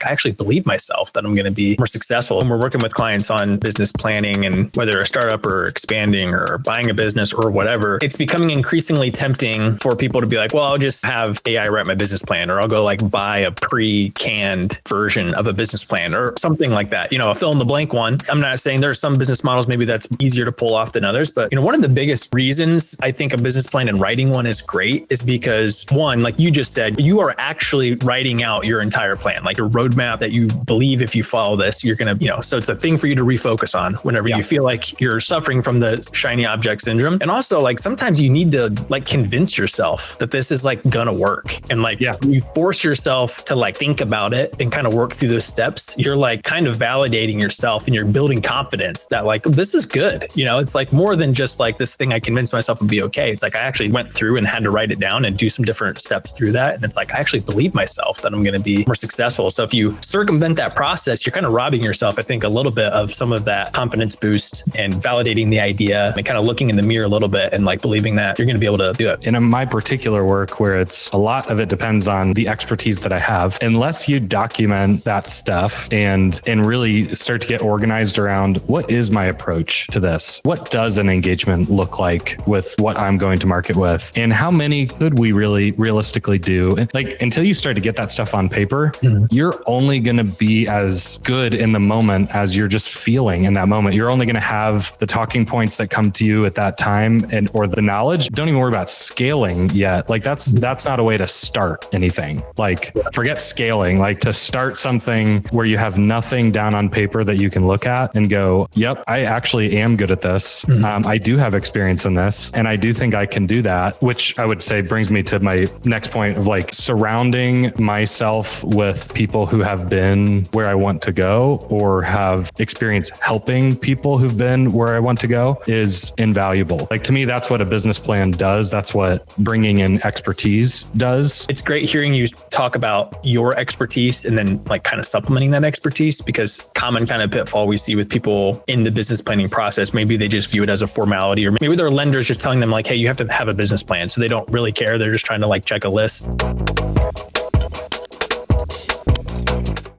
I actually believe myself that I'm going to be more successful. When we're working with clients on business planning and whether a startup or expanding or buying a business or whatever, it's becoming increasingly tempting for people to be like, well, I'll just have AI write my business plan, or I'll go like buy a pre-canned version of a business plan or something like that. A fill in the blank one. I'm not saying there are some business models maybe that's easier to pull off than others, but one of the biggest reasons I think a business plan and writing one is great is because one, like you just said, you are actually writing out your entire plan, like your roadmap that you believe if you follow this, you're going to, so it's a thing for you to refocus on whenever you feel like you're suffering from the shiny object syndrome. And also like sometimes you need to like convince yourself that this is like going to work. And like you force yourself to like think about it and kind of work through those steps. You're like kind of validating yourself and you're building confidence that like, this is good. It's like more than just like this thing I convinced myself would be okay. It's like I actually went through and had to write it down and do some different steps through that. And it's like, I actually believe myself that I'm going to be more successful. So if you circumvent that process, you're kind of robbing yourself, I think, a little bit of some of that confidence boost and validating the idea and kind of looking in the mirror a little bit and like believing that you're going to be able to do it. In my particular work, where it's a lot of it depends on the expertise that I have, unless you document that stuff and really start to get organized around what is my approach to this? What does an engagement look like with what I'm going to market with? And how many could we really realistically do? Like until you start to get that stuff on paper, you're only going to be as good in the moment as you're just feeling in that moment. You're only going to have the talking points that come to you at that time or the knowledge. Don't even worry about scaling yet. Like that's not a way to start anything. Like forget scaling, like to start something where you have nothing down on paper that you can look at and go, yep, I actually am good at this. I do have experience in this and I do think I can do that, which I would say brings me to my next point of like surrounding myself with people who have been where I want to go or have experience helping people who've been where I want to go is invaluable. Like to me, that's what a business plan does. That's what bringing in expertise does. It's great hearing you talk about your expertise and then like kind of supplementing that expertise, because common kind of pitfall we see with people in the business planning process, maybe they just view it as a formality, or maybe their lender's just telling them like, hey, you have to have a business plan. So they don't really care. They're just trying to like check a list.